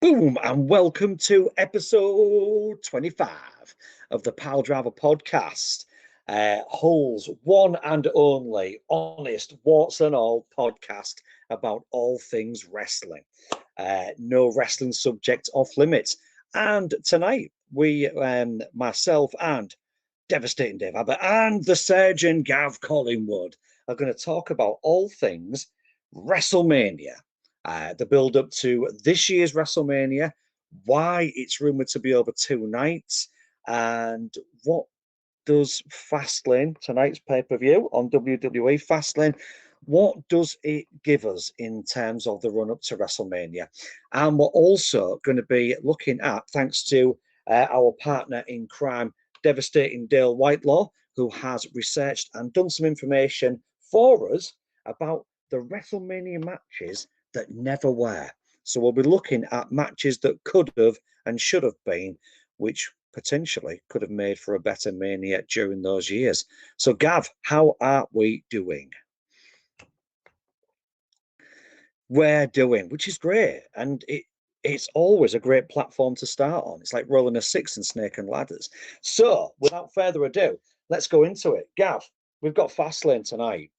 Boom, and welcome to episode 25 of the Piledriver Podcast. Hull's one and only honest, warts and all podcast about all things wrestling. No wrestling subject off limits. And tonight, myself and Devastating Dave Abbott and the Surgeon Gav Collingwood are going to talk about all things Wrestlemania. The build up to this year's Wrestlemania, why it's rumored to be over 2 nights, and what does Fastlane, tonight's pay-per-view on WWE Fastlane, what does it give us in terms of the run-up to WrestleMania? And we're also going to be looking at, thanks to our partner in crime, Devastating Dale Whitelaw, who has researched and done some information for us about the WrestleMania matches that never were. So we'll be looking at matches that could have and should have been, which potentially could have made for a better Mania during those years. So Gav, how are we doing? We're doing, which is great. And it's always a great platform to start on. It's like rolling a six in Snake and Ladders. So without further ado, let's go into it. Gav, we've got Fastlane tonight.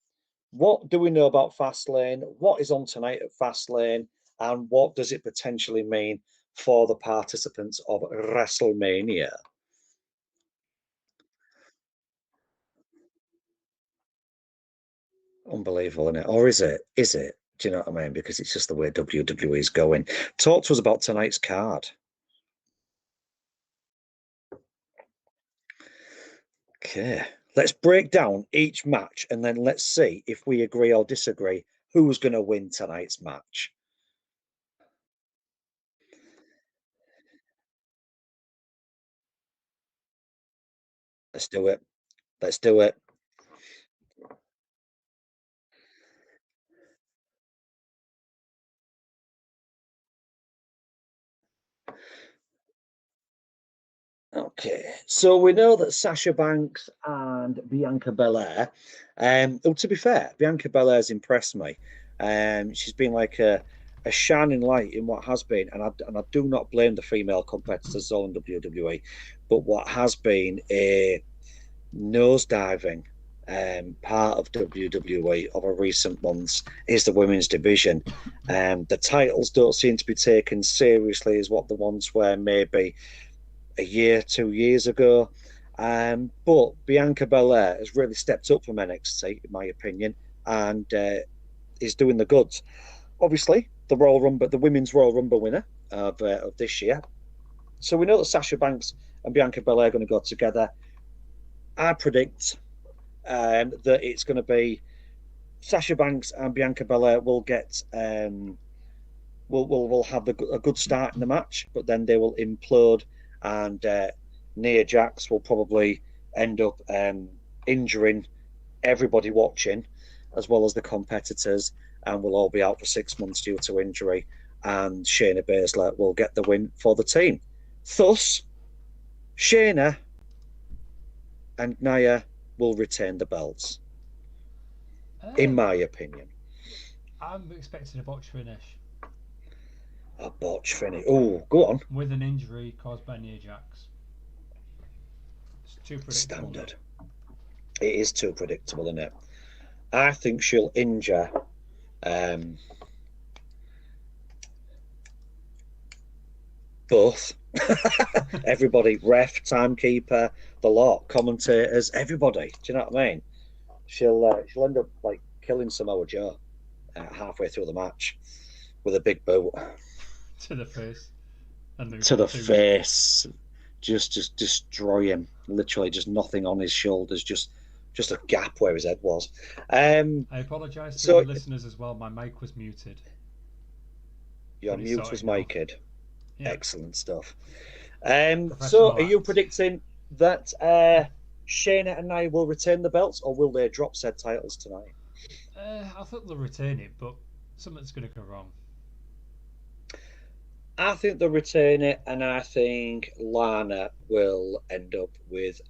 What do we know about Fastlane? What is on tonight at Fastlane? And what does it potentially mean for the participants of WrestleMania? Unbelievable, isn't it? Or is it? Is it? Do you know what I mean? Because it's just the way WWE is going. Talk to us about tonight's card. Okay. Let's break down each match and then let's see if we agree or disagree who's going to win tonight's match. Let's do it. Let's do it. Okay, so we know that Sasha Banks and Bianca Belair. To be fair, Bianca Belair's impressed me. She's been like a shining light in what has been, and I do not blame the female competitors all in WWE, but what has been a nosediving part of WWE over recent months is the women's division. The titles don't seem to be taken seriously as what the ones were maybe a year, 2 years ago. But Bianca Belair has really stepped up from NXT, in my opinion, and is doing the goods. Obviously, the Royal Rumble, the Women's Royal Rumble winner of this year. So we know that Sasha Banks and Bianca Belair are going to go together. I predict that it's going to be Sasha Banks and Bianca Belair will get will have a good start in the match, but then they will implode, and Nia Jax will probably end up injuring everybody watching, as well as the competitors, and will all be out for 6 months due to injury. And Shayna Baszler will get the win for the team. Thus, Shayna and Nia will retain the belts, in my opinion. I'm expecting a botch finish. A botch finish. Oh, go on. With an injury caused by Nia Jax. It's too predictable. Standard. It is too predictable, isn't it? I think she'll injure both. Everybody, ref, timekeeper, the lot, commentators, everybody. Do you know what I mean? She'll end up like killing Samoa Joe halfway through the match with a big boot to the face. To the face. Just destroy him. Literally, just nothing on his shoulders. Just a gap where his head was. I apologise to the listeners as well. My mic was muted. Your mute was mic'd. Yeah. Excellent stuff. So, are you predicting that Shayna and Nia will retain the belts, or will they drop said titles tonight? I think they'll retain it, but something's going to go wrong. I think they'll retain it, and I think Lana will end up with.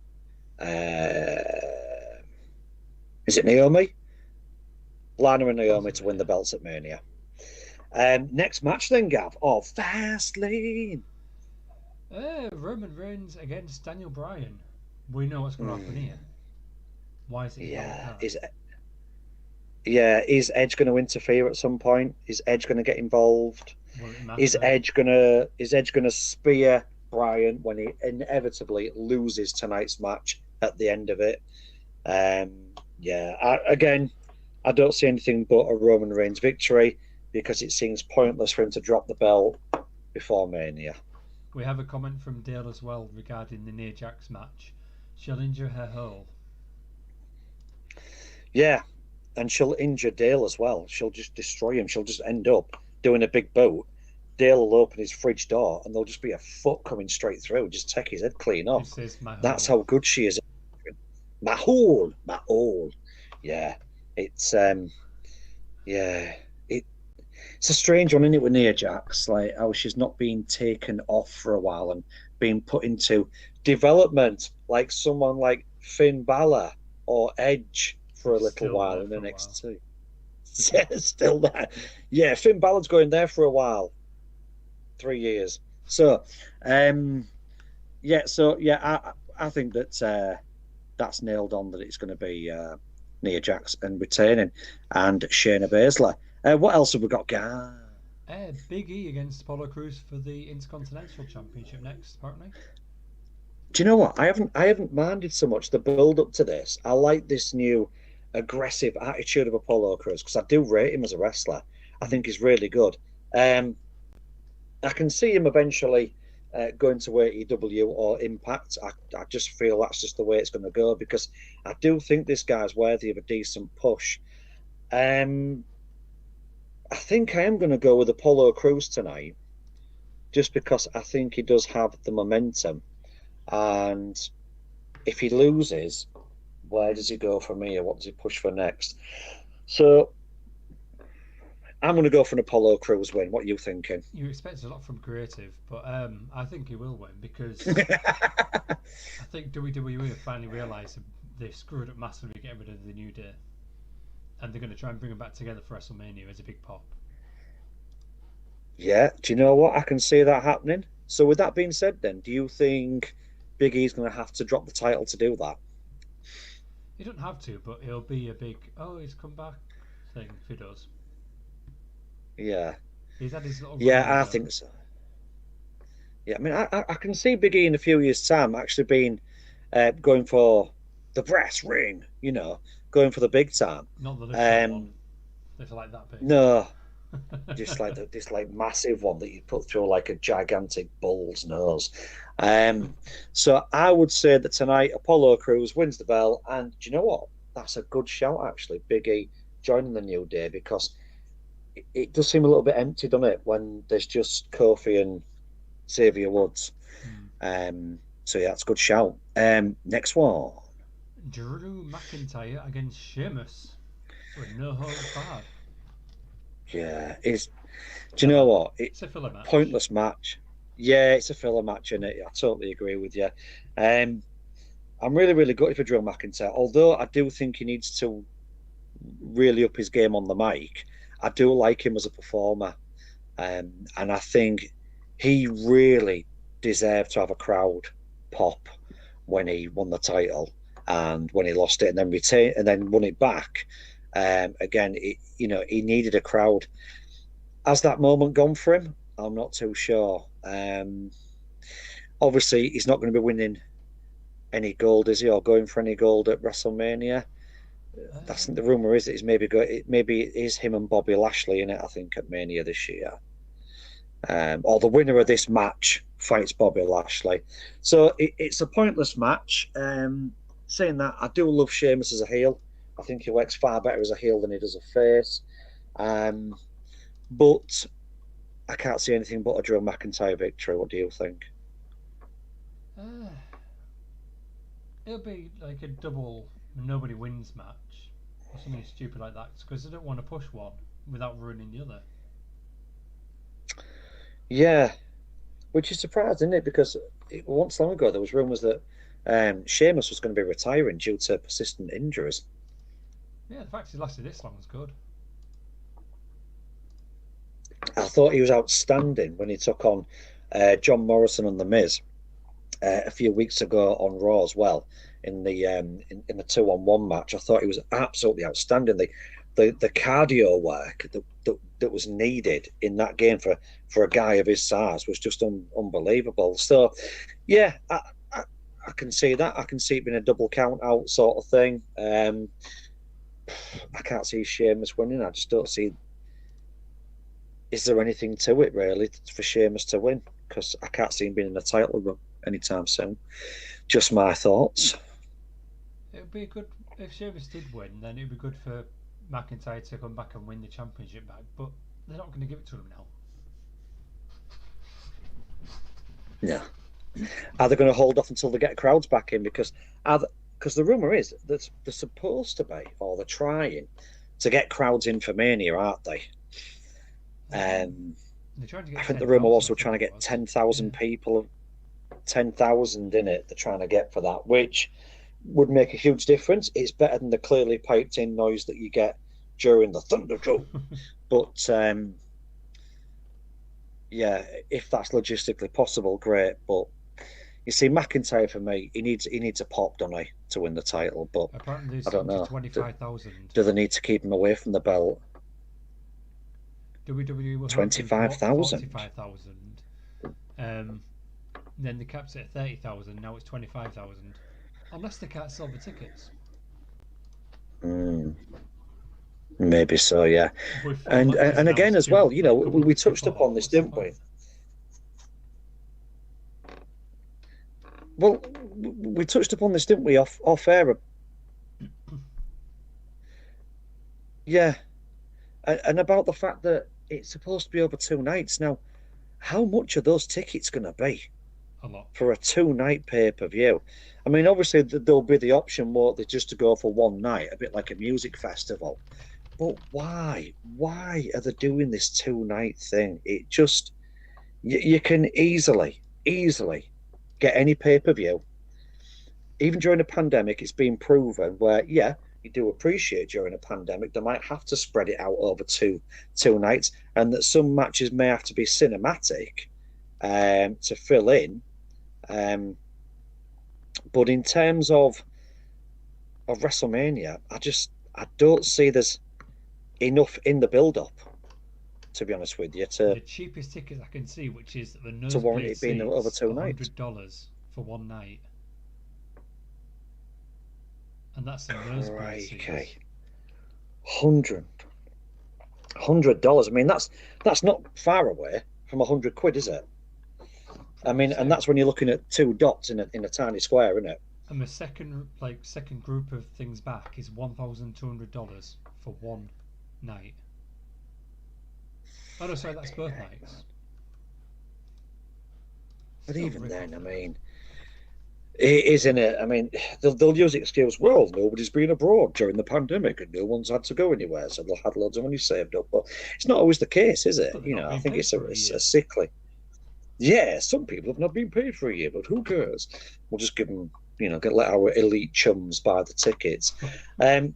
Is it Naomi? Lana and Naomi to win the belts at Mania. Next match then, Gav. Oh, Fastlane. Roman Reigns against Daniel Bryan. We know what's going to happen here. Why is it his normal card? Is Edge going to interfere at some point? Is Edge going to get involved? Is Edge going to spear Bryan when he inevitably loses tonight's match at the end of it? I don't see anything but a Roman Reigns victory because it seems pointless for him to drop the belt before Mania. We have a comment from Dale as well regarding the Nia Jax match. She'll injure her hole. Yeah, and she'll injure Dale as well. She'll just destroy him. She'll just end up doing a big boot. Dale will open his fridge door and there'll just be a foot coming straight through. Just take his head clean off. That's how good she is. My hole. Yeah, it's it's a strange one, isn't it, with Nia Jax? Like how she's not being taken off for a while and being put into development like someone like Finn Balor or Edge for a little while in NXT. Yeah, still there. Yeah, Finn Balor's going there for a while. 3 years. I think that's nailed on that it's going to be Nia Jax and retaining and Shayna Baszler. What else have we got, Guy? Big E against Apollo Crews for the Intercontinental Championship next, apparently. Do you know what? I haven't minded so much the build up to this. I like this new aggressive attitude of Apollo Crews because I do rate him as a wrestler. I think he's really good. I can see him eventually going to AEW or Impact. I just feel that's just the way it's going to go because I do think this guy's worthy of a decent push. I think I am going to go with Apollo Crews tonight just because I think he does have the momentum. And if he loses, where does he go from here? What does he push for next? So I'm going to go for an Apollo Crews win. What are you thinking? You expect a lot from Creative, but I think he will win because I think WWE have finally realised they screwed up massively getting rid of the New Day. And they're going to try and bring them back together for WrestleMania as a big pop. Yeah, do you know what? I can see that happening. So with that being said then, do you think Big E's going to have to drop the title to do that? He doesn't have to, but it'll be a big, he's come back thing if he does. Yeah. He's had his little... Yeah, I think so. Yeah, I mean, I can see Big E in a few years' time actually being going for the brass ring, going for the big time. Not the little one. It's like that big. No, just like this massive one that you put through like a gigantic bull's nose. So I would say that tonight Apollo Crews wins the bell, and do you know what? That's a good shout actually. Big E joining the New Day because it does seem a little bit empty, doesn't it, when there's just Kofi and Xavier Woods. So yeah, that's a good shout. Next one. Drew McIntyre against Sheamus with no holds barred. Yeah, do you know what? It's a filler match. Pointless match. Yeah, it's a filler match, isn't it? I totally agree with you. I'm really, really gutted for Drew McIntyre, although I do think he needs to really up his game on the mic. I do like him as a performer. And I think he really deserved to have a crowd pop when he won the title. And when he lost it and then retained and then won it back, again, he needed a crowd. Has that moment gone for him? I'm not too sure. Obviously, he's not going to be winning any gold, is he, or going for any gold at WrestleMania? That's the rumor is that maybe it is him and Bobby Lashley in it. I think at Mania this year, or the winner of this match fights Bobby Lashley. So it's a pointless match. Saying that, I do love Sheamus as a heel. I think he works far better as a heel than he does a face. But I can't see anything but a Drew McIntyre victory. What do you think? It'll be like a double nobody wins match or something stupid like that because they don't want to push one without ruining the other. Yeah, which is surprising, isn't it? Because once long ago there was rumours that Sheamus was going to be retiring due to persistent injuries. Yeah, the fact he lasted this long is good. I thought he was outstanding when he took on John Morrison and The Miz a few weeks ago on Raw as well in the 2-on-1 match. I thought he was absolutely outstanding. The cardio work that was needed in that game for a guy of his size was just unbelievable. So, yeah, I can see that. I can see it being a double count out sort of thing. I can't see Sheamus winning. I just don't see. Is there anything to it really for Sheamus to win? Because I can't see him being in a title run anytime soon. Just my thoughts. It would be good if Sheamus did win. Then it would be good for McIntyre to come back and win the championship back. But they're not going to give it to him now. No. Are they going to hold off until they get crowds back in? Because the rumour is that they're supposed to be, or they're trying to get crowds in for Mania, aren't they? They're trying to get I think the rumour also trying to get 10,000 people, 10,000 in it. They're trying to get for that, which would make a huge difference. It's better than the clearly piped in noise that you get during the Thunderdome. But yeah, if that's logistically possible, great. But you see, McIntyre for me, he needs a pop, don't he, to win the title? But apparently I don't know. 25,000. Do they need to keep him away from the belt? WWE were 25,000. 45,000. Then they capped it at 30,000. Now it's 25,000. Unless they can't sell the tickets. Maybe so, yeah. And again as well, you know, we touched upon this, didn't we? Well, we touched upon this, didn't we, off air? Yeah. And about the fact that it's supposed to be over 2 nights. Now, how much are those tickets going to be? A lot. For a 2-night pay-per-view? I mean, obviously, there'll be the option, won't there, just to go for one night, a bit like a music festival. But why? Why are they doing this 2-night thing? It just... You can easily get any pay-per-view. Even during a pandemic, it's been proven where, yeah, you do appreciate during a pandemic they might have to spread it out over two nights, and that some matches may have to be cinematic to fill in. But in terms of WrestleMania, I don't see there's enough in the build-up, to be honest with you. The cheapest ticket I can see, which is the nosebleed, to warrant it being over 2 nights, $100 for one night. And that's the nosebleed. Okay. $100. I mean, that's not far away from £100, is it? I mean, and that's when you're looking at 2 dots in a tiny square, isn't it? And the second group of things back is $1,200 for one night. Oh no, sorry, that's both nights. But even then, I mean, it is, isn't it? I mean, they'll use the excuse, well, nobody's been abroad during the pandemic and no one's had to go anywhere, so they'll have loads of money saved up. But it's not always the case, is it? You know, I think it's a sickly. Yeah, some people have not been paid for a year, but who cares? We'll just give them, you know, let our elite chums buy the tickets.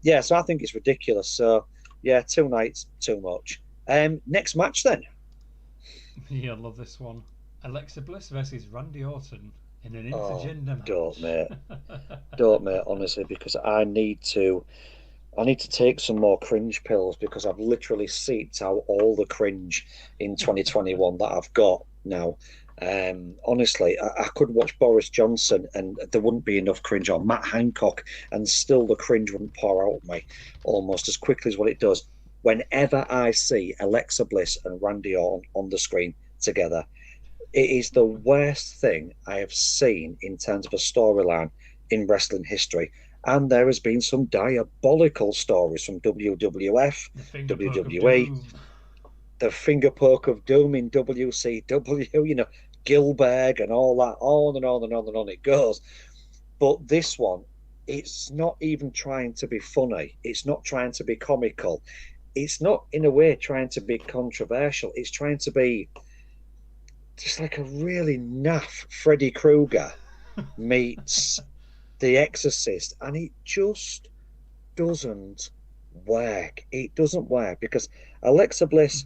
Yeah, so I think it's ridiculous. So, yeah, 2 nights, too much. Next match then. Yeah, I love this one. Alexa Bliss versus Randy Orton in an intergender match. Don't, mate, honestly, because I need to take some more cringe pills, because I've literally seeped out all the cringe in 2021 that I've got now. Honestly, I could watch Boris Johnson and there wouldn't be enough cringe, or Matt Hancock, and still the cringe wouldn't pour out of me almost as quickly as what it does whenever I see Alexa Bliss and Randy Orton on the screen together. It is the worst thing I have seen in terms of a storyline in wrestling history. And there has been some diabolical stories from WWF, WWE, the finger poke of doom in WCW, you know, Gilbert and all that, on and on and on and on it goes. But this one, it's not even trying to be funny. It's not trying to be comical. It's not, in a way, trying to be controversial. It's trying to be just like a really naff Freddy Krueger meets The Exorcist, and it just doesn't work. It doesn't work because Alexa Bliss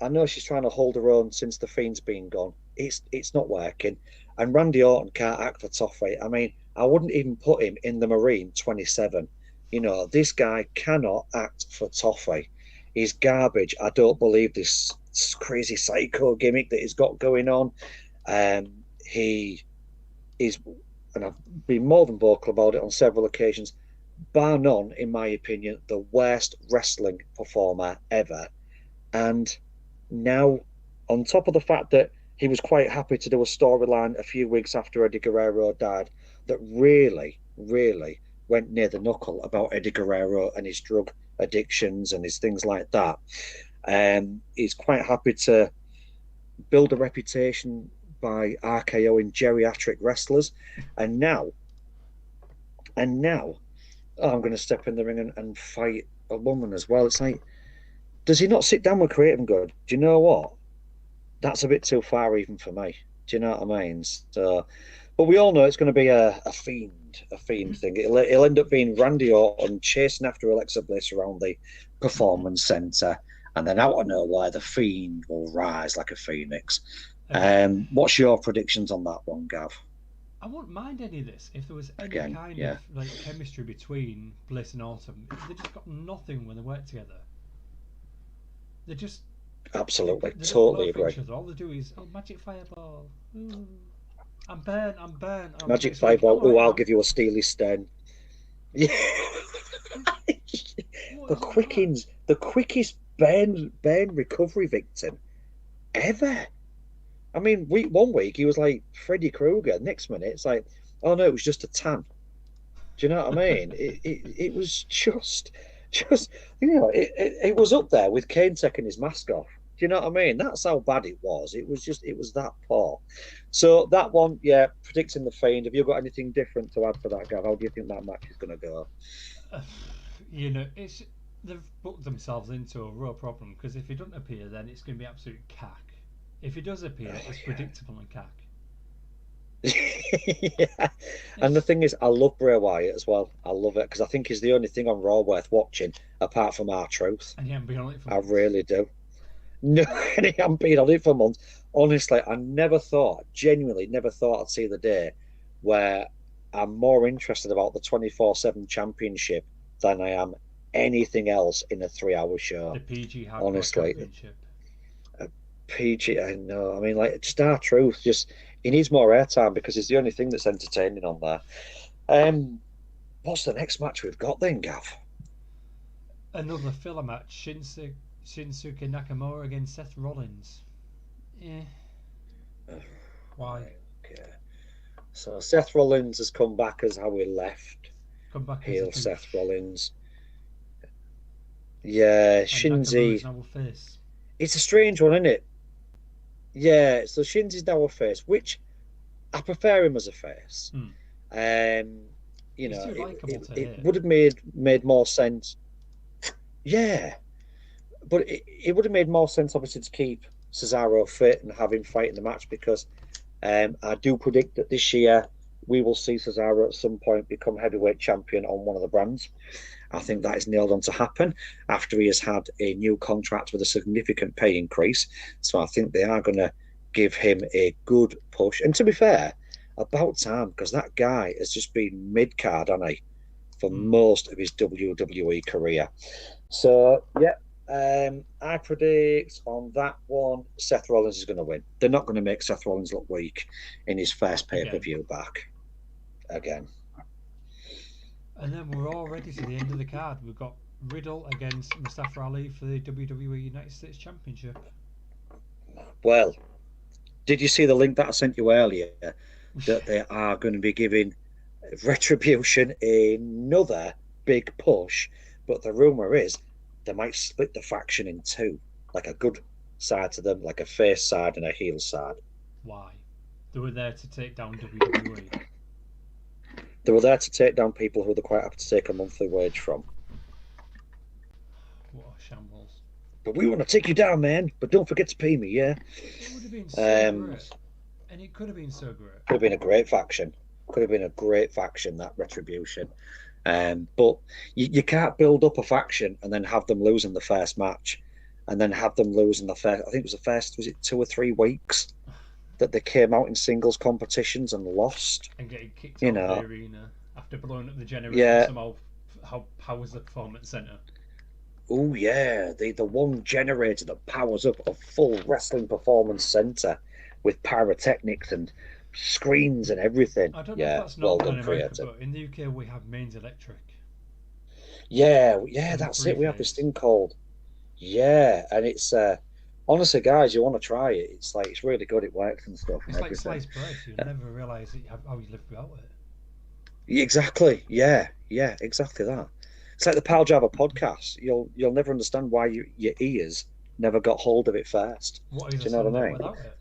I know she's trying to hold her own since the Fiend's been gone. It's not working. And Randy Orton can't act for Toffee. I mean, I wouldn't even put him in the Marine 27. You know, this guy cannot act for Toffee. He's garbage. I don't believe this crazy psycho gimmick that he's got going on. He is, and I've been more than vocal about it on several occasions, bar none, in my opinion, the worst wrestling performer ever. And now, on top of the fact that he was quite happy to do a storyline a few weeks after Eddie Guerrero died that really, really went near the knuckle about Eddie Guerrero and his drug addictions and his things like that. He's quite happy to build a reputation by RKOing geriatric wrestlers. And now, I'm going to step in the ring and fight a woman as well. It's like, does he not sit down with Creative and go, do you know what? That's a bit too far even for me. Do you know what I mean? So, but we all know it's going to be a fiend thing. It'll end up being Randy Orton chasing after Alexa Bliss around the performance center, and then out of nowhere, the Fiend will rise like a phoenix. What's your predictions on that one, Gav? I wouldn't mind any of this if there was any kind of like chemistry between Bliss and Orton. They just got nothing when they work together. They just absolutely totally agree. All they do is magic fireball. Ooh, I'm burnt. Oh, magic fireball. Oh, I'll give you a Steely Stain. Yeah. the quickest burn recovery victim ever. I mean, one week he was like Freddy Krueger. Next minute it's like, oh no, it was just a tan. Do you know what I mean? it was just you know, it was up there with Kane taking his mask off. Do you know what I mean? That's how bad it was. It was that poor. So that one, yeah, predicting the Fiend. Have you got anything different to add for that, Gav? How do you think that match is going to go? You know, they've booked themselves into a real problem because if he doesn't appear, then it's going to be absolute cack. If he does appear, it's predictable and cack. Yeah. And the thing is, I love Bray Wyatt as well. I love it because I think he's the only thing on Raw worth watching apart from R-Truth. And he hasn't been on it for months. I really do. No, and he hasn't been on it for months. Honestly, I genuinely never thought I'd see the day where I'm more interested about the 24/7 championship than I am anything else in a 3-hour show. The PG Hardcore honestly. Championship. PG, I know. I mean, like, just R-Truth, he needs more airtime because it's the only thing that's entertaining on there. What's the next match we've got then, Gav? Another filler match. Shinsuke Nakamura against Seth Rollins. Yeah. Why? Okay. So Seth Rollins has come back as how he left. Come back heel as Seth Rollins. Yeah, Shinzy. It's a strange one, isn't it? Yeah, so Shinzy's now a face, which I prefer him as a face. You know, it would have made more sense. Yeah, but it would have made more sense, obviously, to keep Cesaro fit and have him fight in the match because I do predict that this year we will see Cesaro at some point become heavyweight champion on one of the brands. I think that is nailed on to happen after he has had a new contract with a significant pay increase. So I think they are going to give him a good push. And to be fair, about time, because that guy has just been mid-card, hasn't he, for most of his WWE career. So, yeah, I predict on that one, Seth Rollins is going to win. They're not going to make Seth Rollins look weak in his first pay-per-view back again. And then we're already to the end of the card. We've got Riddle against Mustafa Ali for the WWE United States Championship. Well, did you see the link that I sent you earlier? That they are going to be giving Retribution another big push. But the rumour is they might split the faction in two. Like a good side to them, like a face side and a heel side. Why? They were there to take down WWE. They were there to take down people who they're quite happy to take a monthly wage from. What a shambles. But we want to take you down, man. But don't forget to pay me, yeah? It would have been so great. And it could have been so great. Could have been a great faction. That Retribution. But you can't build up a faction and then have them lose in the first match. and then have them lose in the first. I think it was the first. Was it 2 or 3 weeks that they came out in singles competitions and lost? And getting kicked You out of know, the arena after blowing up the generator yeah. somehow. How powers the performance center? Oh yeah, the one generator that powers up a full wrestling performance center with pyrotechnics and screens and everything. I don't know if Yeah, that's well normal done, in America, creative. but in the UK we have mains electric Yeah, and that's three it. We have this phase. thing called and it's honestly, guys, you want to try it? It's really good. It works and stuff and It's like everything. sliced bread. You never realise how you live without it. Exactly. Yeah, exactly that. It's like the Piledriver Podcast. You'll never understand why your ears never got hold of it first. What is Do a you know what Sunday I mean? without it?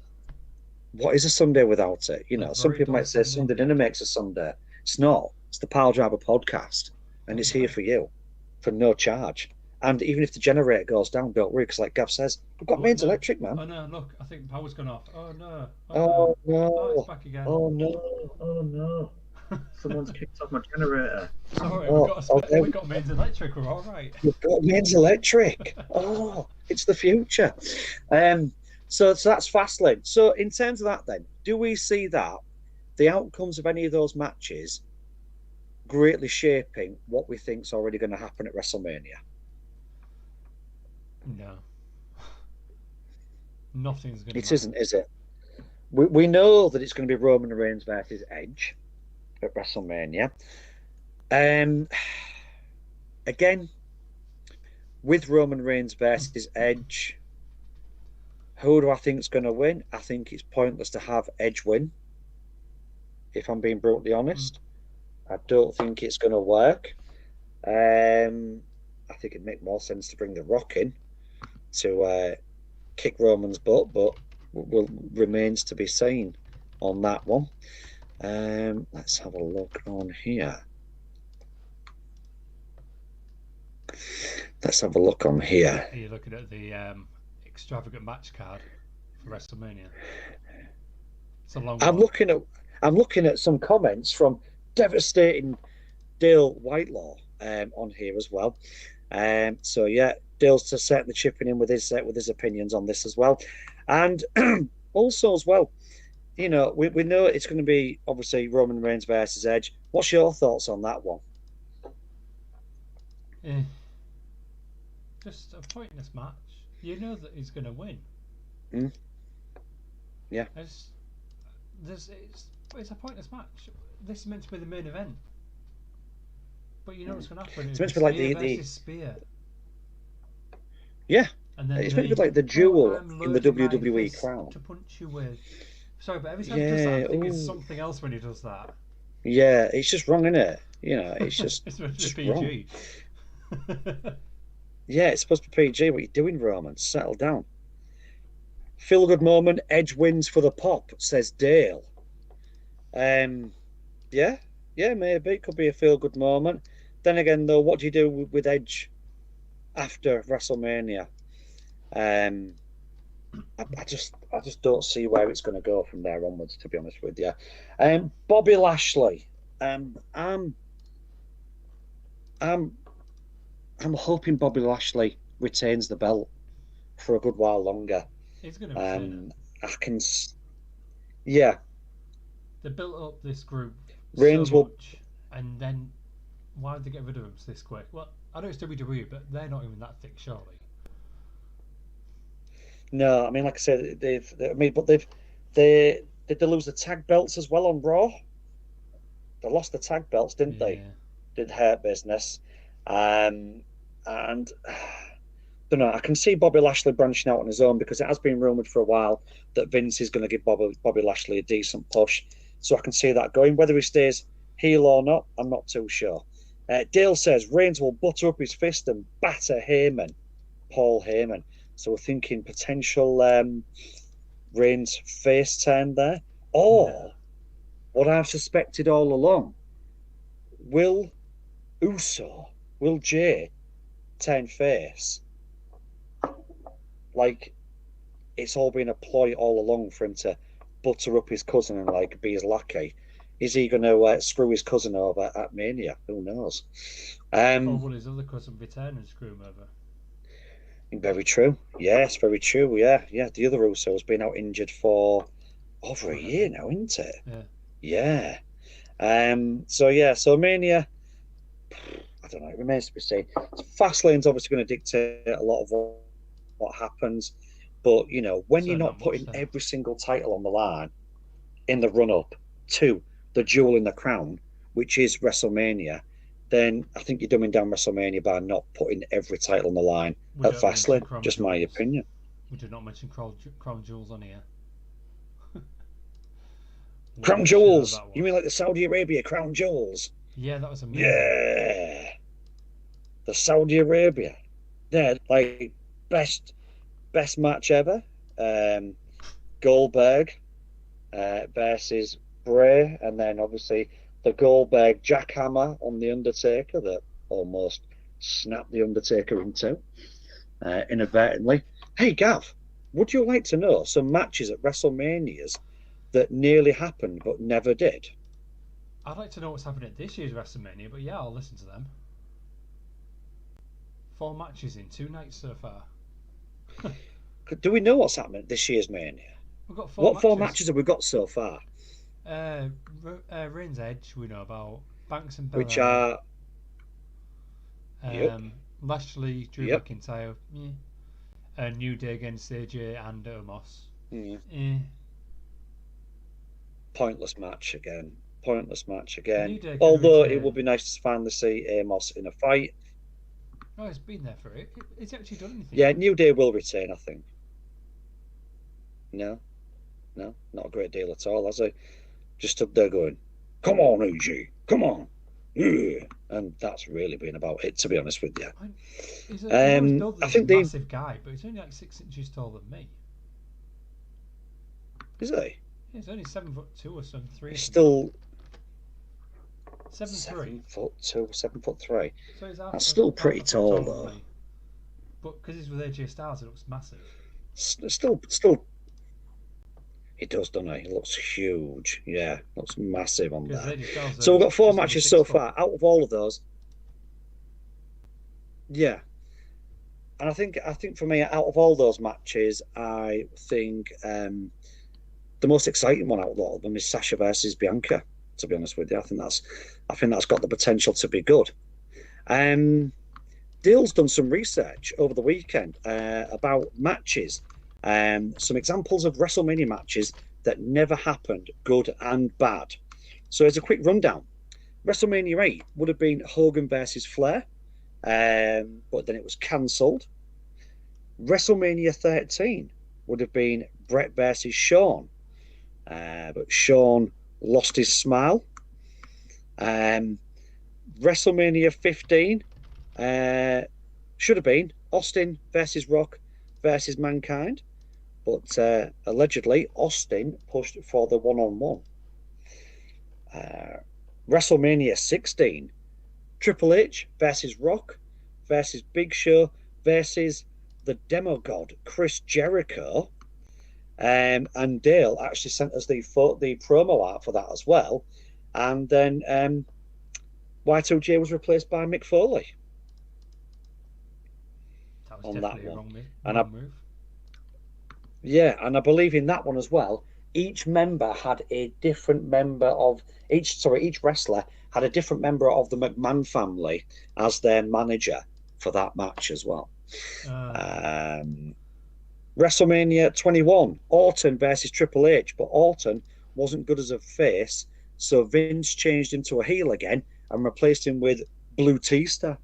What is a Sunday without it? A Some very people dull might say Sunday. Sunday dinner makes a Sunday. It's not. It's the Piledriver Podcast, and Oh it's here right. for you for no charge. And even if the generator goes down, don't worry, because like Gav says, we've got What mains no? electric, man. Oh no! Look, I think the power's gone off. Oh no! Oh no! Oh Oh, it's no! back again. Oh no! Oh no! Someone's kicked off my generator. Sorry, Oh, we got mains electric. We're all right. we've got mains electric. Oh, it's the future. So that's Fastlane. So in terms of that, then, do we see that the outcomes of any of those matches greatly shaping what we think is already going to happen at WrestleMania? No, nothing's gonna. It isn't, is it? We know that it's going to be Roman Reigns versus Edge at WrestleMania. Again, with Roman Reigns versus Edge, who do I think is going to win? I think it's pointless to have Edge win, if I'm being brutally honest. I don't think it's going to work. I think it'd make more sense to bring The Rock in to kick Roman's butt, but remains to be seen on that one. Let's have a look on here. Let's have a look on here. Are you looking at the extravagant match card for WrestleMania? It's a long one. I'm looking at some comments from devastating Dale Whitelaw on here as well. So yeah, Dale's just certainly chipping in with his opinions on this as well, and also as well, we know it's going to be obviously Roman Reigns versus Edge. What's your thoughts on that one? Just a pointless match. You know that he's going to win. Yeah. It's a pointless match. This is meant to be the main event. But you know what's going to happen. It's meant to be like versus Spear. Yeah. And then It's meant to be like the jewel in the WWE crown. To punch you with. Sorry, but every time he does that, I think it's something else when he does that. Yeah, it's just wrong, isn't it? It's just it's meant to be PG. Yeah, it's supposed to be PG. What are you doing, Roman? Settle down. Feel good moment. Edge wins for the pop, says Dale. Yeah, maybe it could be a feel good moment. Then again, though, what do you do with Edge after WrestleMania? I just don't see where it's going to go from there onwards, to be honest with you. Bobby Lashley. I'm hoping Bobby Lashley retains the belt for a good while longer. He's going to retain it. Yeah. They built up this group Reigns so much, and then why did they get rid of them this quick? Well, I know it's WWE, but they're not even that thick, surely. No, I mean, like I said, they lose the tag belts as well on Raw. They lost the tag belts, didn't they? Did hurt business. And I don't know. I can see Bobby Lashley branching out on his own, because it has been rumored for a while that Vince is going to give Bobby Lashley a decent push. So I can see that going. Whether he stays heel or not, I'm not too sure. Dale says Reigns will butter up his fist and batter Paul Heyman. So we're thinking potential Reigns face turn there. Or what I've suspected all along, will Jay turn face? Like, it's all been a ploy all along for him to butter up his cousin and be his lackey. Is he going to screw his cousin over at Mania? Who knows? Or will his other cousin return and screw him over? Very true. Yes, very true. Yeah. The other Uso has been out injured for over a year now, isn't it? Yeah. So Mania, I don't know, it remains to be seen. Fastlane's obviously going to dictate a lot of what happens, but when you're not putting every single title on the line in the run-up to the jewel in the crown, which is WrestleMania, then I think you're dumbing down WrestleMania by not putting every title on the line at Fastlane. Just my opinion. We did not mention crown jewels on here. Crown jewels? You mean like the Saudi Arabia crown jewels? Yeah, that was amazing. Yeah, the Saudi Arabia. Yeah, like best match ever. Goldberg versus Bray, and then obviously the Goldberg jackhammer on the Undertaker that almost snapped the Undertaker in two inadvertently. Hey Gav, would you like to know some matches at WrestleManias that nearly happened but never did? I'd like to know what's happening at this year's WrestleMania, but yeah, I'll listen to them. 4 matches in 2 nights so far. Do we know what's happening at this year's Mania? We've got 4 What 4 matches have we got so far? Reigns Edge, we know about. Banks and Belair. Which are... Lashley, Drew McIntyre. Yeah. New Day against AJ and Omos. Yeah. Pointless match again. Although it would be nice to finally see Amos in a fight. Oh, it's been there for it. It's actually done anything. Yeah, New Day will retain, I think. No, not a great deal at all, has he? Just stood there going, "Come on, AJ, come on." Yeah. And that's really been about it, to be honest with you. I think the massive guy, but he's only like 6 inches taller than me. Is he? Yeah, he's only 7'2" or something. 3. He's still 7'3". 7'2", 7'3". So that's still pretty tall, though. But because he's with AJ Styles, it looks massive. Still, it does, doesn't it? It looks huge. Yeah, looks massive on that. So we've got 4 matches so far. Out of all of those, yeah. And I think for me, out of all those matches, I think the most exciting one out of all of them is Sasha versus Bianca. To be honest with you, I think that's got the potential to be good. Dale's done some research over the weekend about matches, some examples of WrestleMania matches that never happened, good and bad. So as a quick rundown, WrestleMania 8 would have been Hogan versus Flair, but then it was cancelled. WrestleMania 13 would have been Bret versus Shawn, but Shawn lost his smile. WrestleMania 15 should have been Austin versus Rock versus Mankind, but allegedly Austin pushed for the one-on-one. WrestleMania 16, Triple H versus Rock versus Big Show versus the Demogod Chris Jericho. And Dale actually sent us the promo art for that as well. And then Y2J was replaced by Mick Foley. That was definitely a wrong move. Yeah, and I believe in that one as well. Each member had a different member of each wrestler had a different member of the McMahon family as their manager for that match as well. WrestleMania 21, Orton versus Triple H, but Orton wasn't good as a face, so Vince changed him to a heel again and replaced him with Batista.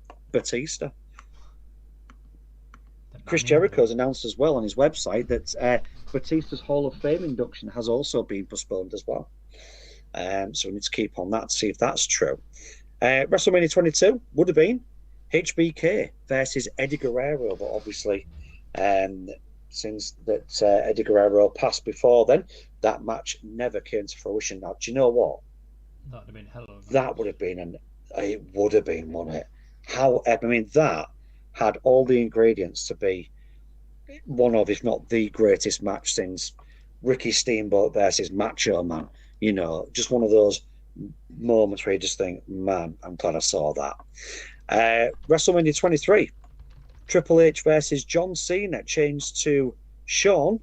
Chris Jericho's announced as well on his website that Batista's Hall of Fame induction has also been postponed as well. So we need to keep on that to see if that's true. WrestleMania 22 would have been HBK versus Eddie Guerrero, but obviously since that Eddie Guerrero passed before then, that match never came to fruition. Now, do you know what? That would have been hello. That would have been it would have been, wouldn't it? That had all the ingredients to be one of, if not the greatest match since Ricky Steamboat versus Macho Man. You know, just one of those moments where you just think, man, I'm glad I saw that. WrestleMania 23, Triple H versus John Cena changed to Shawn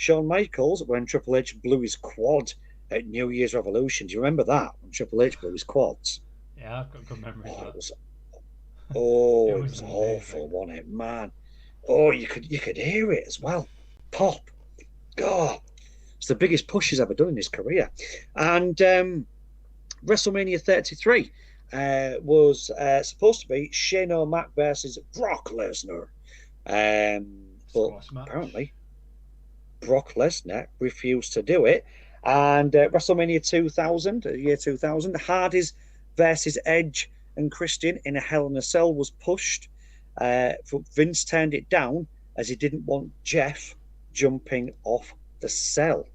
Michaels when Triple H blew his quad at New Year's Revolution. Do you remember that? When Triple H blew his quads? Yeah, I've got good memories of that. It was awful, wasn't it, man? Oh, you could hear it as well. Pop. God. It's the biggest push he's ever done in his career. And WrestleMania 33 was supposed to be Shane O'Mac versus Brock Lesnar. But apparently Brock Lesnar refused to do it. And WrestleMania 2000, year 2000, Hardys versus Edge and Christian in a Hell in a Cell was pushed. Vince turned it down as he didn't want Jeff jumping off the cell,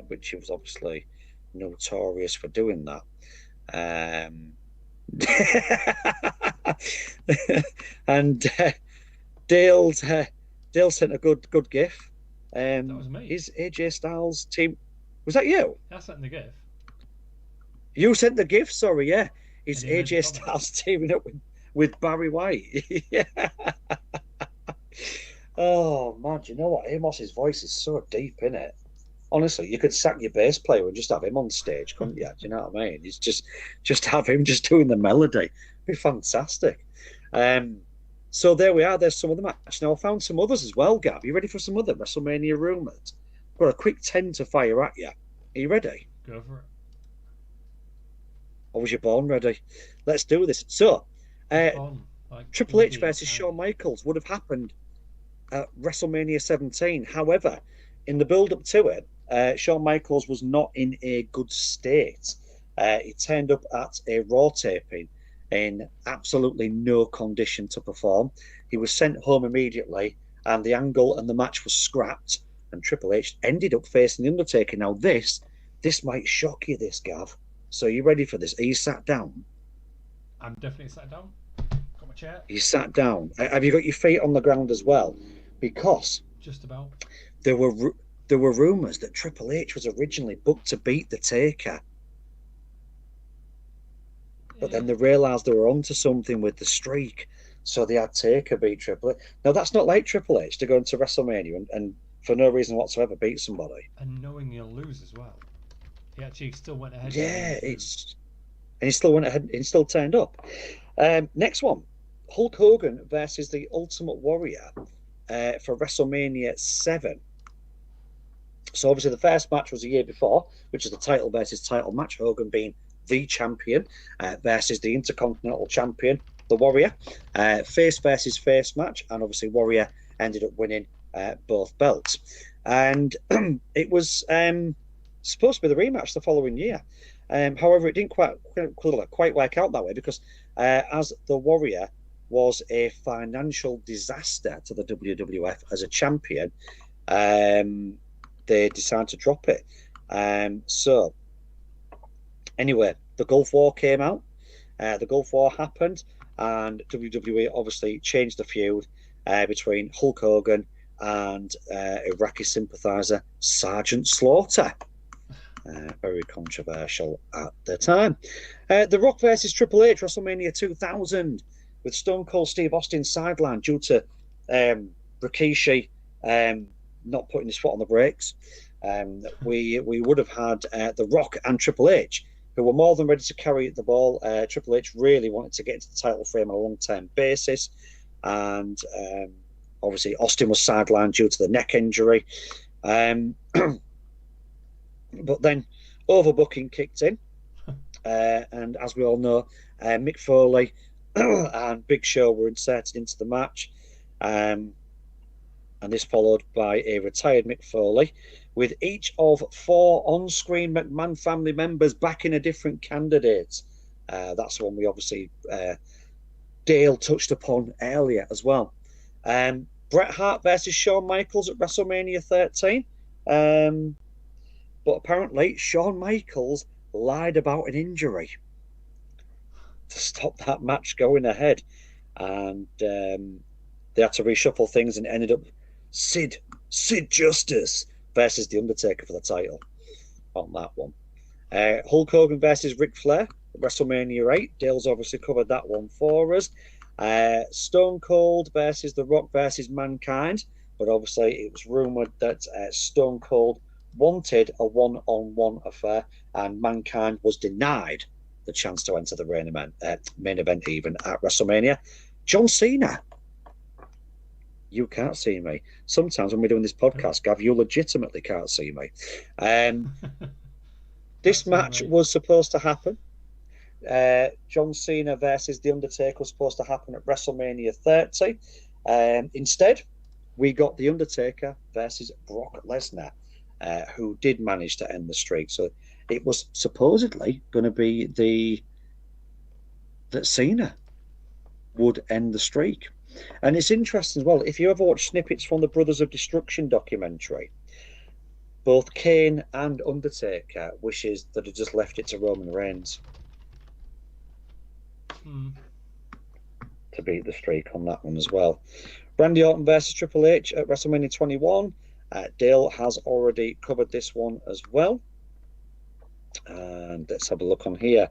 which he was obviously notorious for doing that. And Dale sent a good gif. That was me. Is AJ Styles team? Was that you? I sent the gif. You sent the gif. Sorry, yeah. Is AJ Styles teaming up with Barry White? Yeah. Oh man, do you know what? Amos's voice is so deep in it. Honestly, you could sack your bass player and just have him on stage, couldn't you? Do you know what I mean? It's just have him just doing the melody. It'd be fantastic. So there we are. There's some of the match. Now I found some others as well, Gab. You ready for some other WrestleMania rumours? I've got a quick 10 to fire at you. Are you ready? Go for it. Or was you born ready? Let's do this. So, Triple H versus Shawn Michaels would have happened at WrestleMania 17. However, in the build-up to it, Shawn Michaels was not in a good state. He turned up at a Raw taping in absolutely no condition to perform. He was sent home immediately, and the angle and the match was scrapped, and Triple H ended up facing The Undertaker. Now, this might shock you, this, Gav. So, you ready for this? Are you sat down? I'm definitely sat down. Got my chair. You sat down. Have you got your feet on the ground as well? Because just about. There were rumours that Triple H was originally booked to beat the Taker. But then they realised they were onto something with the streak. So they had Taker beat Triple H. Now, that's not like Triple H to go into WrestleMania and for no reason whatsoever beat somebody. And knowing he'll lose as well. He actually still went ahead. Yeah, and he still went ahead and still turned up. Next one, Hulk Hogan versus the Ultimate Warrior for WrestleMania 7. So obviously the first match was a year before, which is the title versus title match, Hogan being the champion versus the Intercontinental Champion, the Warrior. Face versus face match, and obviously Warrior ended up winning both belts. And it was supposed to be the rematch the following year. However, it didn't quite work out that way because as the Warrior was a financial disaster to the WWF as a champion, they decided to drop it. So anyway, the Gulf War came out. The Gulf War happened, and WWE obviously changed the feud between Hulk Hogan and Iraqi sympathizer Sergeant Slaughter. Very controversial at the time. The Rock versus Triple H, WrestleMania 2000, with Stone Cold Steve Austin sidelined due to Rikishi not putting his foot on the brakes. We would have had The Rock and Triple H, who were more than ready to carry the ball. Triple H really wanted to get into the title frame on a long-term basis, and obviously Austin was sidelined due to the neck injury. But then overbooking kicked in, and as we all know, Mick Foley and Big Show were inserted into the match, and this followed by a retired Mick Foley, with each of 4 on-screen McMahon family members backing a different candidate. That's the one we obviously Dale touched upon earlier as well. Bret Hart versus Shawn Michaels at WrestleMania 13. But apparently, Shawn Michaels lied about an injury to stop that match going ahead. And they had to reshuffle things and ended up Sid Justice versus The Undertaker for the title on that one. Hulk Hogan versus Ric Flair at WrestleMania 8. Dale's obviously covered that one for us. Stone Cold versus The Rock versus Mankind, but obviously it was rumored that Stone Cold wanted a one-on-one affair, and Mankind was denied the chance to enter the main event even at WrestleMania. John Cena. You can't see me. Sometimes when we're doing this podcast, Gav, you legitimately can't see me. This match was supposed to happen. John Cena versus The Undertaker was supposed to happen at WrestleMania 30. Instead, we got The Undertaker versus Brock Lesnar, who did manage to end the streak. So it was supposedly going to be that Cena would end the streak. And it's interesting as well, if you ever watch snippets from the Brothers of Destruction documentary, both Kane and Undertaker wishes that had just left it to Roman Reigns to beat the streak on that one as well. Randy Orton versus Triple H at WrestleMania 21. Dale has already covered this one as well. And let's have a look on here.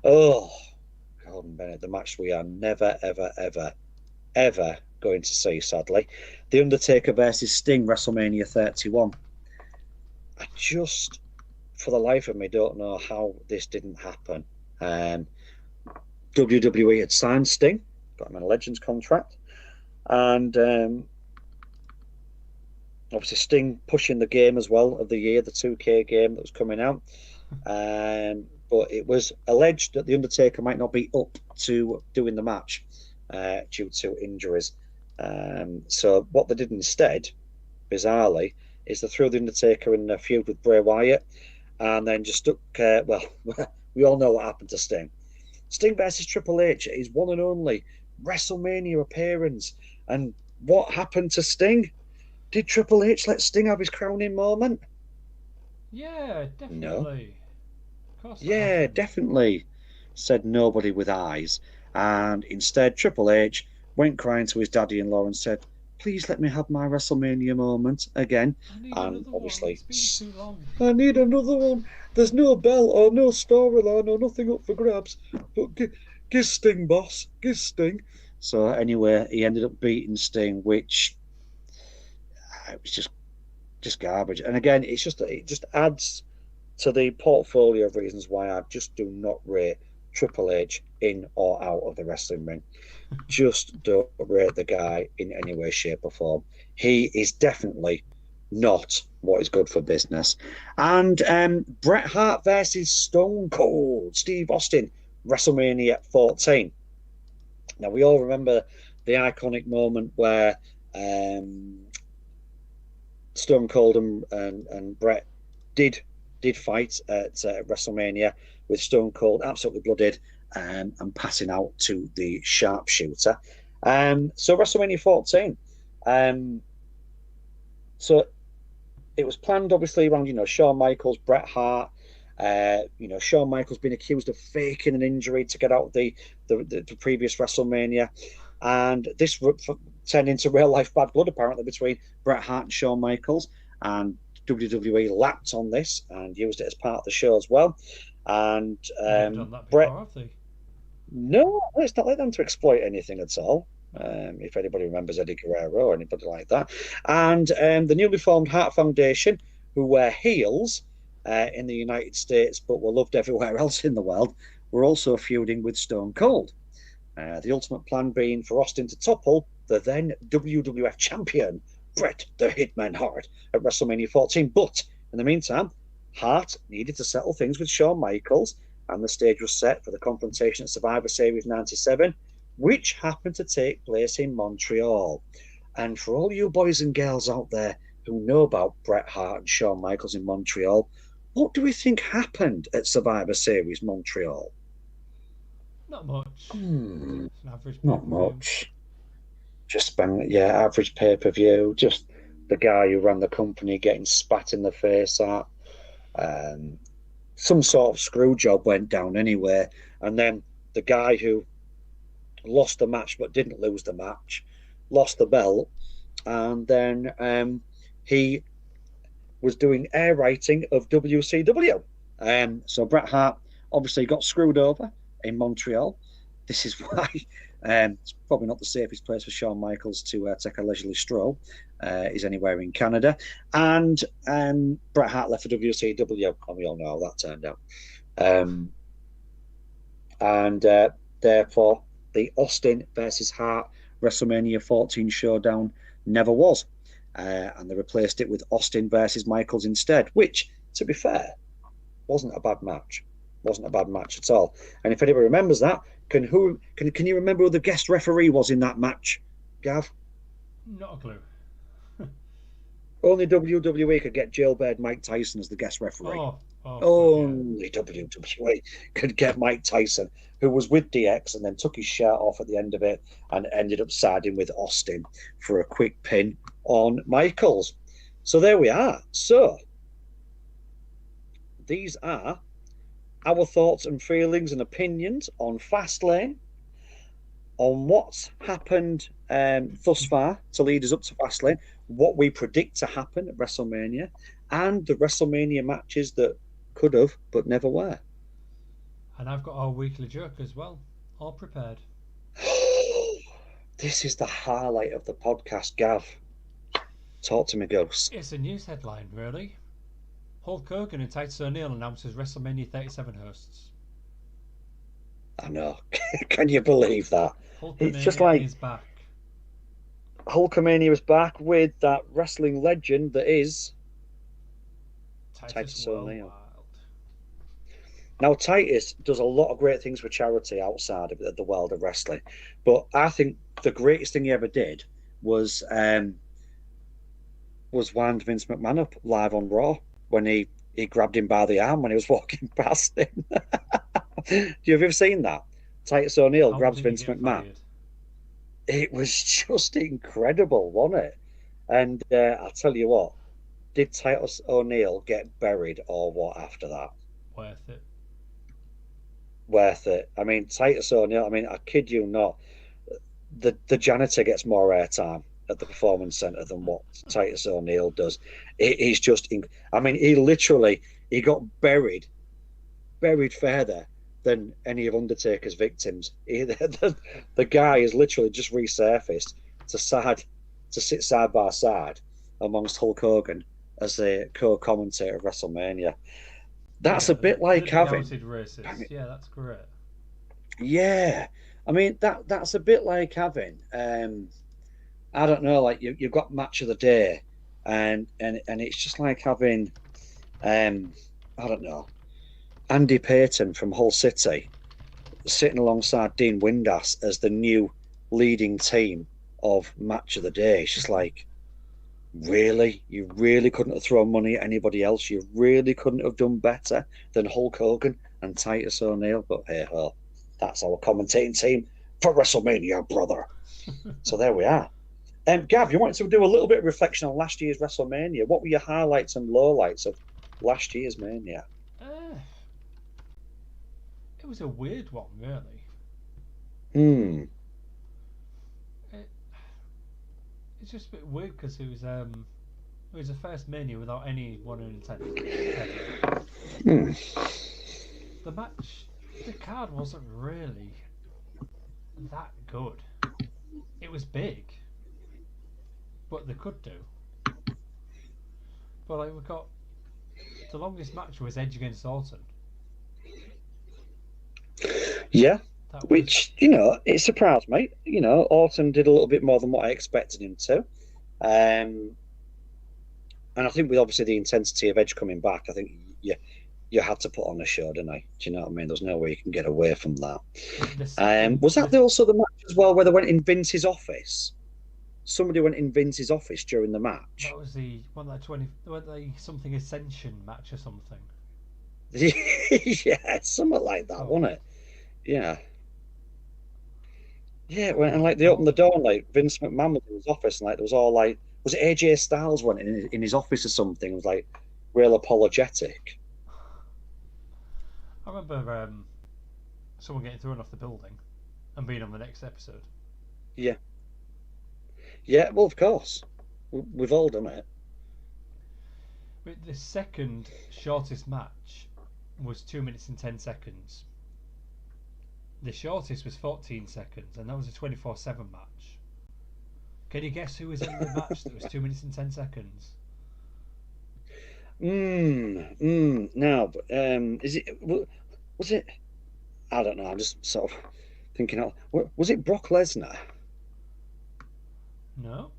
Oh, Gordon Bennett, the match we are never, ever going to see, sadly. The Undertaker versus Sting, WrestleMania 31. I just, for the life of me, don't know how this didn't happen. WWE had signed Sting, got him in a Legends contract, and obviously Sting pushing the game as well of the year, the 2K game that was coming out. But it was alleged that The Undertaker might not be up to doing the match due to injuries. So what they did instead, bizarrely, is they threw The Undertaker in a feud with Bray Wyatt, and then just stuck, we all know what happened to Sting. Sting versus Triple H, his one and only WrestleMania appearance. And what happened to Sting? Did Triple H let Sting have his crowning moment? Yeah, definitely. No. Of course. Yeah, definitely, said nobody with eyes. And instead, Triple H went crying to his daddy-in-law and said, please let me have my WrestleMania moment again. And obviously, it's been too long. I need another one. There's no belt or no storyline or nothing up for grabs. But give Sting, boss. Give Sting. So anyway, he ended up beating Sting, which it was just garbage. And again, it just adds to the portfolio of reasons why I just do not rate Triple H in or out of the wrestling ring. Just don't rate the guy in any way, shape, or form. He is definitely not what is good for business. And Bret Hart versus Stone Cold Steve Austin, WrestleMania 14. Now, we all remember the iconic moment where Stone Cold and Bret did fight at WrestleMania, with Stone Cold absolutely blooded and passing out to the sharpshooter. So WrestleMania 14. So it was planned obviously around, Shawn Michaels, Bret Hart. Shawn Michaels been accused of faking an injury to get out of the previous WrestleMania. And this turned into real life bad blood apparently between Bret Hart and Shawn Michaels. And WWE lapped on this and used it as part of the show as well. And done that Bret, before, have they? No, it's not like them to exploit anything at all. If anybody remembers Eddie Guerrero or anybody like that. And the newly formed Hart Foundation, who were heels in the United States but were loved everywhere else in the world, were also feuding with Stone Cold. The ultimate plan being for Austin to topple the then WWF champion, Bret the Hitman Hart, at WrestleMania 14. But in the meantime, Hart needed to settle things with Shawn Michaels, and the stage was set for the confrontation at Survivor Series 97, which happened to take place in Montreal. And for all you boys and girls out there who know about Bret Hart and Shawn Michaels in Montreal, what do we think happened at Survivor Series Montreal? Not much. It's an average Not pay-per-view. much. Just average pay-per-view. Just the guy who ran the company getting spat in the face at. Some sort of screw job went down anyway, and then the guy who lost the match but didn't lose the match lost the belt, and then he was doing air writing of WCW. So Bret Hart obviously got screwed over in Montreal. This is why It's probably not the safest place for Shawn Michaels to take a leisurely stroll. He's anywhere in Canada. And Bret Hart left for WCW, and we all know how that turned out. Therefore, the Austin versus Hart WrestleMania 14 showdown never was. And they replaced it with Austin versus Michaels instead, which, to be fair, wasn't a bad match. Wasn't a bad match at all. And if anybody remembers that, can you remember who the guest referee was in that match, Gav? Not a clue. Only WWE could get jailbird Mike Tyson as the guest referee. Only WWE could get Mike Tyson, who was with DX and then took his shirt off at the end of it and ended up siding with Austin for a quick pin on Michaels. So there we are. So these are our thoughts and feelings and opinions on Fastlane, on what's happened thus far to lead us up to Fastlane, what we predict to happen at WrestleMania, and the WrestleMania matches that could have but never were. And I've got our weekly joke as well, all prepared. This is the highlight of the podcast, Gav. Talk to me, Ghost. It's a news headline, really. Hulk Hogan and Titus O'Neil announces WrestleMania 37 hosts. I know. Can you believe that? It's just like is back. Hulkamania is back with that wrestling legend that is Titus O'Neil. Now, Titus does a lot of great things for charity outside of the world of wrestling, but I think the greatest thing he ever did was wind Vince McMahon up live on Raw when he grabbed him by the arm when he was walking past him. Have you ever seen that? Titus O'Neil grabs Vince McMahon. Fired? It was just incredible, wasn't it? And I'll tell you what, did Titus O'Neil get buried or what after that? Worth it. Worth it. I mean, Titus O'Neil, I kid you not, the janitor gets more airtime at the Performance Centre than what Titus O'Neil does. He's just, he got buried further than any of Undertaker's victims. The guy is literally just resurfaced to sit side by side amongst Hulk Hogan as the co-commentator of WrestleMania. That's a bit like having racist. Yeah, that's great. Yeah, that's a bit like having I don't know, like you've got match of the day, and it's just like having I don't know, Andy Payton from Hull City sitting alongside Dean Windass as the new leading team of match of the day. It's just like, really? You really couldn't have thrown money at anybody else? You really couldn't have done better than Hulk Hogan and Titus O'Neil? But hey ho, that's our commentating team for WrestleMania, brother. So there we are. Gav, you wanted to do a little bit of reflection on last year's WrestleMania. What were your highlights and lowlights of last year's Mania? It was a weird one, really. It's just a bit weird because it was the first Mania without anyone in attendance. The match, the card wasn't really that good. It was big, but they could do. But like, we got the longest match was Edge against Orton. Yeah, which, it surprised me. Orton did a little bit more than what I expected him to. And I think with obviously the intensity of Edge coming back, I think you had to put on a show, didn't I? Do you know what I mean? There's no way you can get away from that. Was that also the match as well where they went in Vince's office? Somebody went in Vince's office during the match. That was the one that something Ascension match or something. Yeah, something like that, wasn't it? Yeah. Yeah, and like they opened the door and like Vince McMahon was in his office and like there was all like, was it AJ Styles went in his office or something? It was like real apologetic. I remember someone getting thrown off the building and being on the next episode. Yeah. Yeah, well, of course. We've all done it. But the second shortest match was 2 minutes and 10 seconds. The shortest was 14 seconds, and that was a 24/7 match. Can you guess who was in the match that was 2 minutes and 10 seconds? No, but is it? Was it? I don't know. I'm just sort of thinking. Was it Brock Lesnar? No.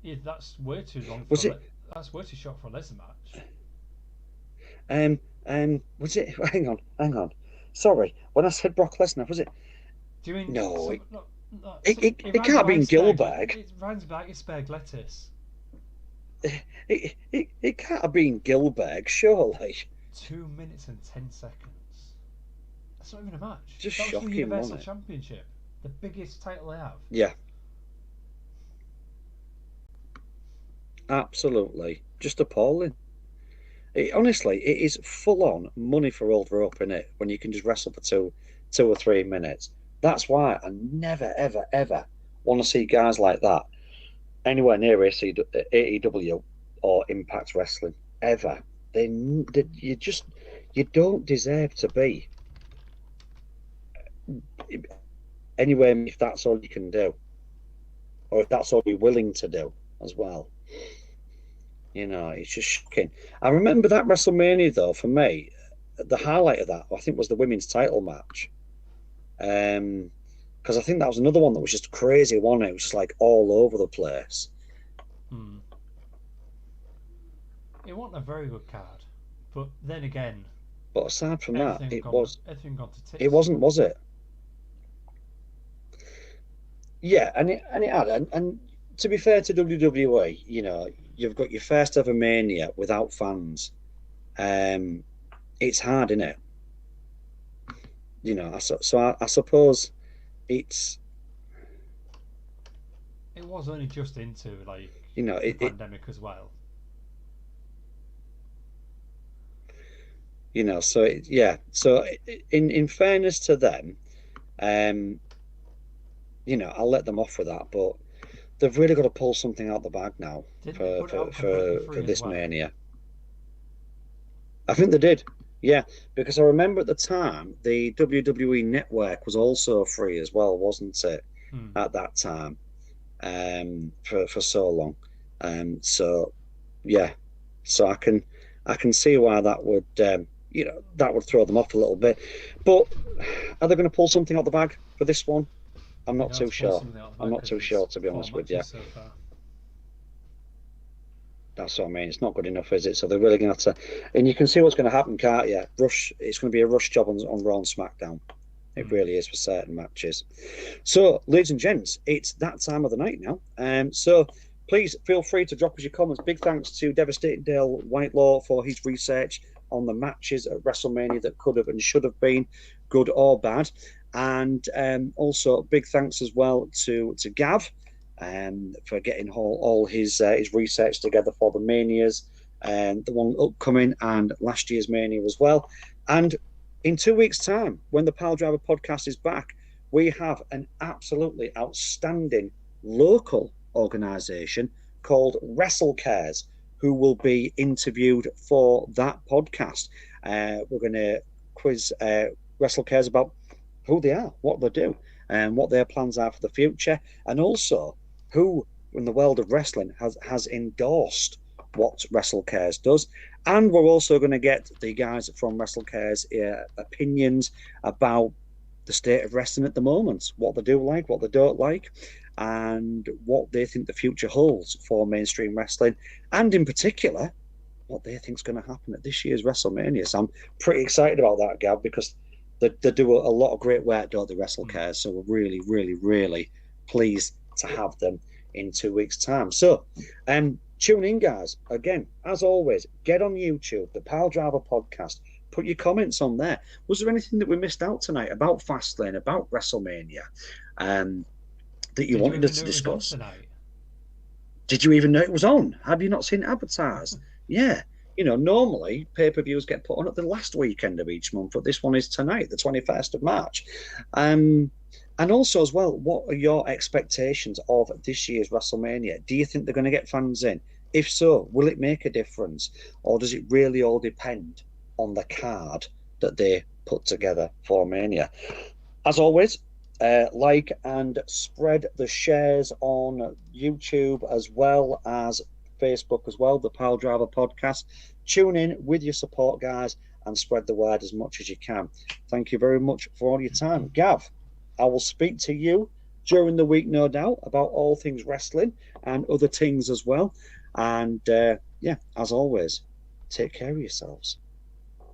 Yeah, that's way too long. Was it? That's way too short for a Lesnar match. Was it? Hang on. Sorry, when I said Brock Lesnar, was it? Do you mean no? It can't be in Gilbert. It rhymes back. It's Berg lettuce. It can't have been Gilbert, surely. 2 minutes and 10 seconds. That's not even a match. Just that was shocking, the Universal wasn't it? Championship, the biggest title they have. Yeah. Absolutely. Just appalling. Honestly, it is full on money for old rope, isn't it? When you can just wrestle for two or 3 minutes. That's why I never, ever, ever want to see guys like that anywhere near AEW or Impact Wrestling ever. You don't deserve to be anywhere if that's all you can do, or if that's all you're willing to do as well. You know, it's just shocking. I remember that WrestleMania, though, for me, the highlight of that, I think, was the women's title match. Because I think that was another one that was just crazy, wasn't it? It was just like all over the place. It wasn't a very good card, but then again. But aside from that, everything gone to tits. It wasn't, was it? Yeah, and it had, and to be fair to WWE, you know, you've got your first ever Mania without fans. It's hard, isn't it? You know, so I suppose it was only just into like the pandemic as well. You know, so So in fairness to them, you know, I'll let them off with that, but they've really got to pull something out the bag now for this Mania. I think they did. Yeah, because I remember at the time the WWE Network was also free as well, wasn't it? At that time, for so long, so yeah, so I can see why that would that would throw them off a little bit. But are they going to pull something out the bag for this one? I'm not too sure. I'm not too sure, to be honest with you. So that's what I mean. It's not good enough, is it? So they're really going to have to, and you can see what's going to happen, can't you? It's going to be a rush job on Raw and SmackDown. It really is for certain matches. So, ladies and gents, it's that time of the night now. So please feel free to drop us your comments. Big thanks to Devastating Dale Whitelaw for his research on the matches at WrestleMania that could have and should have been, good or bad. And also big thanks as well to Gav for getting all his research together for the Manias, and the one upcoming and last year's Mania as well. And in 2 weeks' time, when the Piledriver Podcast is back, we have an absolutely outstanding local organisation called WrestleCares, who will be interviewed for that podcast. We're going to quiz WrestleCares about who they are, what they do, and what their plans are for the future, and also who in the world of wrestling has endorsed what WrestleCares does. And we're also going to get the guys from WrestleCares opinions about the state of wrestling at the moment, what they do like, what they don't like, and what they think the future holds for mainstream wrestling, and in particular, what they think is going to happen at this year's WrestleMania. So I'm pretty excited about that, Gav, because they do a lot of great work, don't they, WrestleCares? So we're really, really, really pleased to have them in 2 weeks' time. So tune in, guys. Again, as always, get on YouTube, the Piledriver Podcast. Put your comments on there. Was there anything that we missed out tonight about Fastlane, about WrestleMania, that you wanted us to discuss? Did you even know it was on? Have you not seen it advertised? Yeah. You know, normally pay-per-views get put on at the last weekend of each month, but this one is tonight, the 21st of March. And also as well, what are your expectations of this year's WrestleMania? Do you think they're going to get fans in? If so, will it make a difference? Or does it really all depend on the card that they put together for Mania? As always, like and spread the shares on YouTube as well as Facebook as well, the Piledriver Podcast. Tune in with your support, guys, and spread the word as much as you can. Thank you very much for all your time. Gav, I will speak to you during the week, no doubt, about all things wrestling and other things as well. And yeah, as always, take care of yourselves.